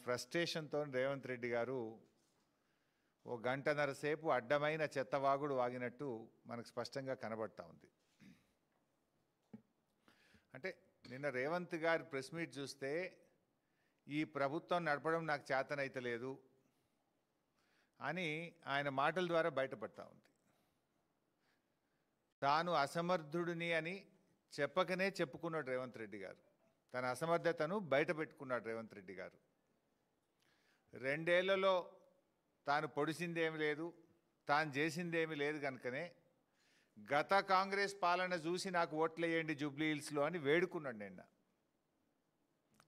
ఫ్రస్ట్రేషన్తో రేవంత్ రెడ్డి గారు ఓ గంటన్నర సేపు అడ్డమైన చెత్తవాగుడు వాగినట్టు మనకు స్పష్టంగా కనబడతా ఉంది. అంటే నిన్న రేవంత్ గారి ప్రెస్ మీట్ చూస్తే ఈ ప్రభుత్వం నడపడం నాకు చేతనైతలేదు అని ఆయన మాటల ద్వారా బయటపడతా ఉంది. తాను అసమర్థుడిని అని చెప్పకనే చెప్పుకున్నాడు రేవంత్ రెడ్డి గారు. తన అసమర్థతను బయట పెట్టుకున్నాడు రేవంత్ రెడ్డి గారు. 2 ఏళ్లలో తాను పొడిసిందేమి లేదు, తాను చేసిందేమి లేదు కనుకనే గత కాంగ్రెస్ పాలన చూసి నాకు ఓట్లేయండి జూబ్లీ హిల్స్లో అని వేడుకున్నాడు నిన్న.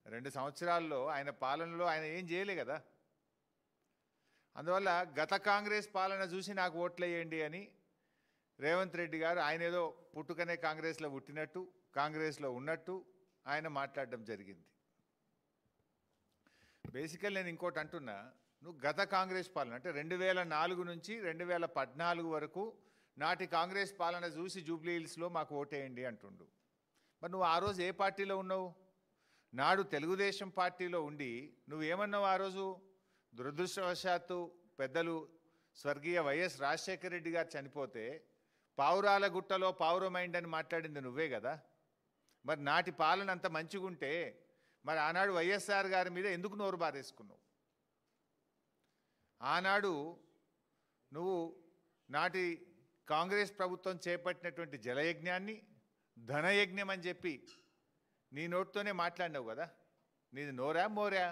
2 సంవత్సరాల్లో ఆయన పాలనలో ఆయన ఏం చేయలే కదా. అందువల్ల గత కాంగ్రెస్ పాలన చూసి నాకు ఓట్లేయండి అని రేవంత్ రెడ్డి గారు ఆయన ఏదో పుట్టుకనే కాంగ్రెస్లో పుట్టినట్టు, కాంగ్రెస్లో ఉన్నట్టు ఆయన మాట్లాడడం జరిగింది. బేసికల్ నేను ఇంకోటి అంటున్నా, నువ్వు గత కాంగ్రెస్ పాలన అంటే 2004 నుంచి 2014 వరకు నాటి కాంగ్రెస్ పాలన చూసి జూబ్లీ హిల్స్లో మాకు ఓటేయండి అంటుండు. మరి నువ్వు ఆ రోజు ఏ పార్టీలో ఉన్నావు? నాడు తెలుగుదేశం పార్టీలో ఉండి నువ్వేమన్నావు ఆ రోజు? దురదృష్టవశాత్తు పెద్దలు స్వర్గీయ వైఎస్ రాజశేఖర రెడ్డి గారు చనిపోతే పావురాల గుట్టలో పావురమైండ్ అని మాట్లాడింది నువ్వే కదా. మరి నాటి పాలన అంత మంచిగుంటే మరి ఆనాడు వైఎస్ఆర్ గారి మీద ఎందుకు నోరు బారేసుకున్నావు? ఆనాడు నువ్వు నాటి కాంగ్రెస్ ప్రభుత్వం చేపట్టినటువంటి జలయజ్ఞాన్ని ధనయజ్ఞం అని చెప్పి నీ నోటితోనే మాట్లాడినావు కదా. నీది నోరా మోరా?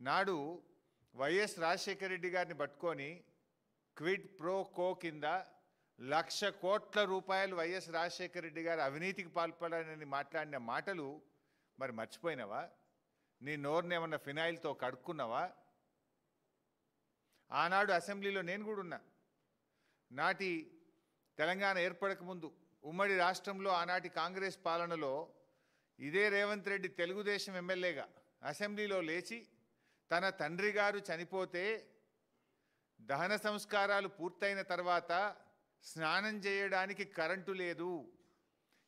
నాడు వైఎస్ రాజశేఖర రెడ్డి గారిని పట్టుకొని క్విడ్ ప్రో కో కింద 1,00,000 కోట్ల రూపాయలు వైఎస్ రాజశేఖర రెడ్డి గారు అవినీతికి పాల్పడాలని మాట్లాడిన మాటలు మరి మర్చిపోయినావా? నీ నోరుని ఏమన్నా ఫినాయిల్తో కడుక్కున్నావా? ఆనాడు అసెంబ్లీలో నేను కూడా ఉన్నా. నాటి తెలంగాణ ఏర్పడక ముందు ఉమ్మడి రాష్ట్రంలో ఆనాటి కాంగ్రెస్ పాలనలో ఇదే రేవంత్ రెడ్డి తెలుగుదేశం ఎమ్మెల్యేగా అసెంబ్లీలో లేచి తన తండ్రి గారు చనిపోతే దహన సంస్కారాలు పూర్తయిన తర్వాత స్నానం చేయడానికి కరెంటు లేదు,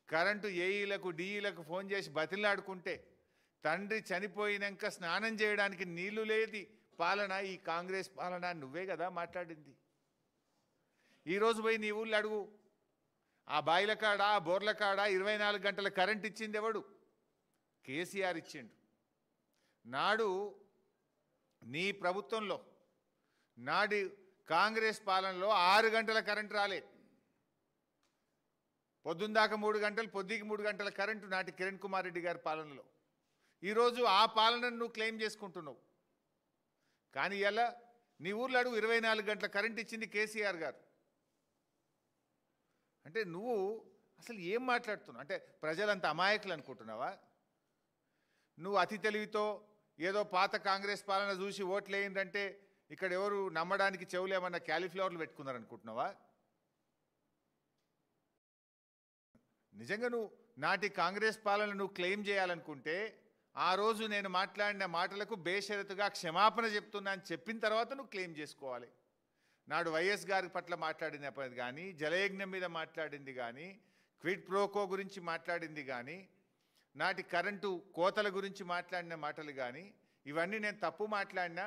కరెంటు ఏఈలకు డిఈలకు ఫోన్ చేసి బతిలాడుకుంటే తండ్రి చనిపోయినాక స్నానం చేయడానికి నీళ్లు లేది పాలన ఈ కాంగ్రెస్ పాలన నువ్వే కదా మాట్లాడింది. ఈరోజు పోయి నీ ఊళ్ళో అడుగు, ఆ బాయిల కాడ ఆ బోర్ల కాడ 24 గంటల కరెంట్ ఇచ్చింది ఎవడు? కేసీఆర్ ఇచ్చిండు. నాడు నీ ప్రభుత్వంలో నాడు కాంగ్రెస్ పాలనలో 6 గంటల కరెంటు రాలే. పొద్దుందాకా 3 గంటలు, పొద్దుకి 3 గంటల కరెంటు నాటి కిరణ్ కుమార్ రెడ్డి గారి పాలనలో. ఈరోజు ఆ పాలనను నువ్వు క్లెయిమ్ చేసుకుంటున్నావు. కానీ ఇలా నీ ఊర్లో అడుగు 24 గంటల కరెంట్ ఇచ్చింది కేసీఆర్ గారు. అంటే నువ్వు అసలు ఏం మాట్లాడుతున్నావు? అంటే ప్రజలంత అమాయకులు అనుకుంటున్నావా? నువ్వు అతి తెలివితో ఏదో పాత కాంగ్రెస్ పాలన చూసి ఓట్లు వేయిందంటే ఇక్కడ ఎవరు నమ్మడానికి చెవులు ఏమన్నా క్యాలీఫ్లవర్లు పెట్టుకున్నారనుకుంటున్నావా? నిజంగా నువ్వు నాటి కాంగ్రెస్ పాలన నువ్వు క్లెయిమ్ చేయాలనుకుంటే ఆ రోజు నేను మాట్లాడిన మాటలకు బేషరతుగా క్షమాపణ చెప్తున్నా అని చెప్పిన తర్వాత నువ్వు క్లెయిమ్ చేసుకోవాలి. నాడు వైఎస్ గారి పట్ల మాట్లాడినది కానీ, జలయజ్ఞం మీద మాట్లాడింది కానీ, క్విడ్ ప్రోకో గురించి మాట్లాడింది కానీ, నాటి కరెంటు కోతల గురించి మాట్లాడిన మాటలు కానీ, ఇవన్నీ నేను తప్పు మాట్లాడినా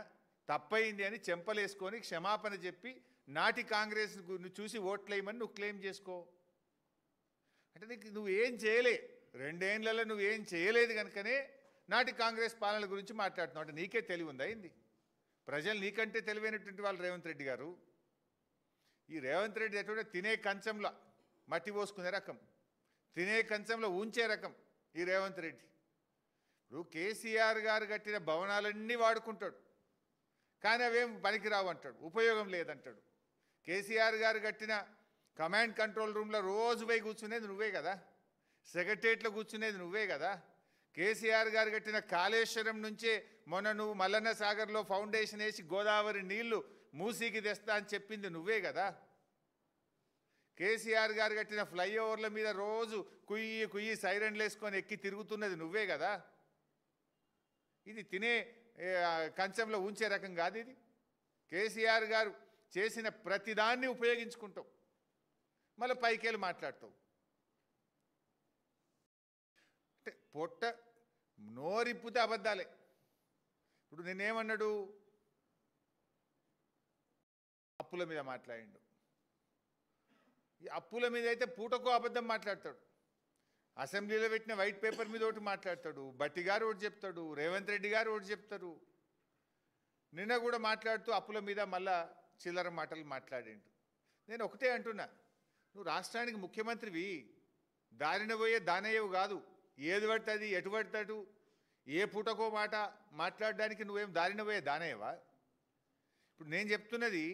తప్పయింది అని చెంపలేసుకొని క్షమాపణ చెప్పి నాటి కాంగ్రెస్ చూసి ఓట్లేయమని నువ్వు క్లెయిమ్ చేసుకో. అంటే నీకు నువ్వు ఏం చేయలే, 2 ఏళ్లలో నువ్వేం చేయలేదు కనుకనే నాటి కాంగ్రెస్ పాలన గురించి మాట్లాడుతున్నావు. అంటే నీకే తెలివి ఉందా ఏంది? ప్రజలు నీకంటే తెలివైనటువంటి వాళ్ళు రేవంత్ రెడ్డి గారు. ఈ రేవంత్ రెడ్డి ఎటువంటి తినే కంచంలో మట్టి పోసుకునే రకం, తినే కంచంలో ఉంచే రకం ఈ రేవంత్ రెడ్డి. ఇప్పుడు కేసీఆర్ గారు కట్టిన భవనాలన్నీ వాడుకుంటాడు, కానీ అవేం పనికిరావు అంటాడు, ఉపయోగం లేదంటాడు. కేసీఆర్ గారు కట్టిన కమాండ్ కంట్రోల్ రూమ్లో రోజు పోయి కూర్చునేది నువ్వే కదా, సెక్రటరియట్లో కూర్చునేది నువ్వే కదా. కేసీఆర్ గారు కట్టిన కాళేశ్వరం నుంచే మొన్న నువ్వు మల్లన్న సాగర్లో ఫౌండేషన్ వేసి గోదావరి నీళ్లు మూసీకి తెస్తా అని చెప్పింది నువ్వే కదా. కేసీఆర్ గారు కట్టిన ఫ్లైఓవర్ల మీద రోజు కుయ్యి కుయ్యి సైరన్లు వేసుకొని ఎక్కి తిరుగుతున్నది నువ్వే కదా. ఇది తినే కంచంలో ఉంచే రకం కాదు ఇది. కేసీఆర్ గారు చేసిన ప్రతిదాన్ని ఉపయోగించుకుంటావు, మళ్ళీ పైకెళ్ళి మాట్లాడతావు. అంటే పొట్ట నోరిప్పితే అబద్ధాలే. ఇప్పుడు నేనేమన్నాడు, అప్పుల మీద మాట్లాడిండు. ఈ అప్పుల మీద అయితే పూటకో అబద్ధం మాట్లాడతాడు. అసెంబ్లీలో పెట్టిన వైట్ పేపర్ మీద ఒకటి మాట్లాడతాడు, బట్టి గారు ఒకటి చెప్తాడు, రేవంత్ రెడ్డి గారు ఒకటి చెప్తారు. నిన్న కూడా మాట్లాడుతూ అప్పుల మీద మళ్ళా చిల్లర మాటలు మాట్లాడిండు. నేను ఒకటే అంటున్నా, నువ్వు రాష్ట్రానికి ముఖ్యమంత్రివి, దారిన పోయే దానయ్యవు కాదు. ఏది పడుతుంది ఎటు పడతాడు ఏ పూటకో మాట మాట్లాడడానికి నువ్వేం దారిన పోయే దానయ్యవా? ఇప్పుడు నేను చెప్తున్నది